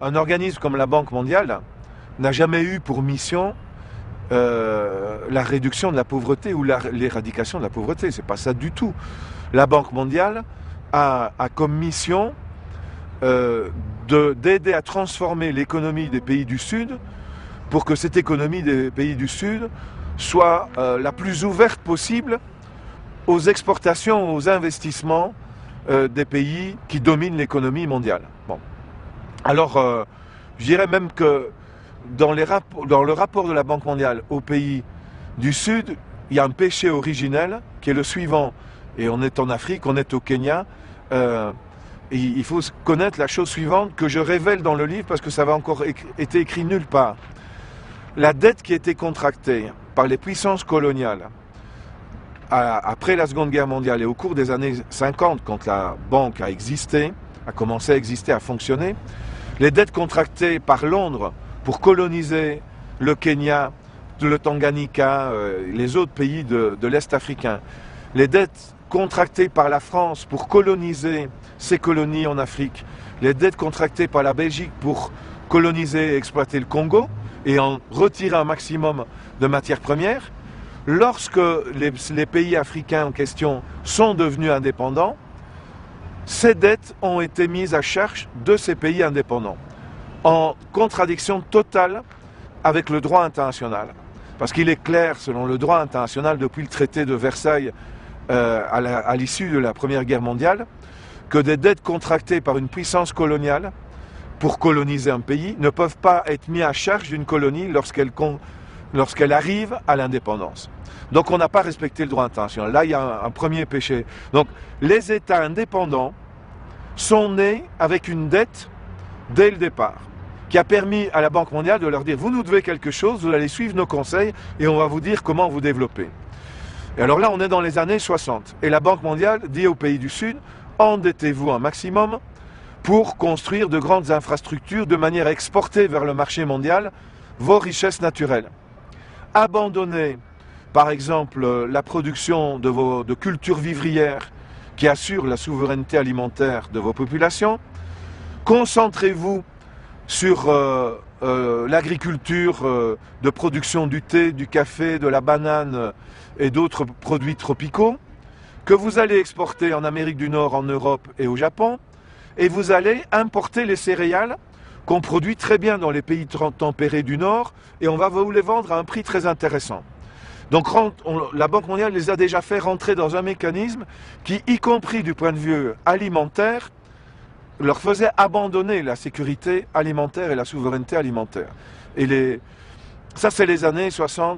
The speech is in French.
un organisme comme la Banque mondiale n'a jamais eu pour mission la réduction de la pauvreté ou l'éradication de la pauvreté. C'est pas ça du tout. La Banque mondiale a comme mission d'aider à transformer l'économie des pays du Sud pour que cette économie des pays du Sud soit la plus ouverte possible aux exportations, aux investissements des pays qui dominent l'économie mondiale. Bon. Alors, je dirais même que dans le rapport de la Banque mondiale aux pays du Sud, il y a un péché originel qui est le suivant. Et on est en Afrique, on est au Kenya. Et il faut connaître la chose suivante que je révèle dans le livre parce que ça va encore été écrit nulle part. La dette qui a été contractée par les puissances coloniales après la Seconde Guerre mondiale et au cours des années 50, quand la banque a existé, a commencé à exister, à fonctionner, les dettes contractées par Londres pour coloniser le Kenya, le Tanganyika, les autres pays de l'Est africain, les dettes contractées par la France pour coloniser ses colonies en Afrique, les dettes contractées par la Belgique pour coloniser et exploiter le Congo et en retirer un maximum de matières premières, lorsque les pays africains en question sont devenus indépendants, ces dettes ont été mises à charge de ces pays indépendants, en contradiction totale avec le droit international. Parce qu'il est clair, selon le droit international, depuis le traité de Versailles à l'issue de la Première Guerre mondiale, que des dettes contractées par une puissance coloniale pour coloniser un pays ne peuvent pas être mises à charge d'une colonie lorsqu'elle arrive à l'indépendance. Donc on n'a pas respecté le droit international. Là, il y a un premier péché. Donc les États indépendants sont nés avec une dette dès le départ, qui a permis à la Banque mondiale de leur dire « Vous nous devez quelque chose, vous allez suivre nos conseils et on va vous dire comment vous développer ». Et alors là, on est dans les années 60. Et la Banque mondiale dit aux pays du Sud « Endettez-vous un maximum pour construire de grandes infrastructures de manière à exporter vers le marché mondial vos richesses naturelles. Abandonnez, par exemple, la production de cultures vivrières qui assurent la souveraineté alimentaire de vos populations. Concentrez-vous sur l'agriculture de production du thé, du café, de la banane et d'autres produits tropicaux que vous allez exporter en Amérique du Nord, en Europe et au Japon, et vous allez importer les céréales qu'on produit très bien dans les pays tempérés du Nord, et on va vous les vendre à un prix très intéressant. Donc la Banque mondiale les a déjà fait rentrer dans un mécanisme qui, y compris du point de vue alimentaire, leur faisait abandonner la sécurité alimentaire et la souveraineté alimentaire. Et ça, c'est les années 60.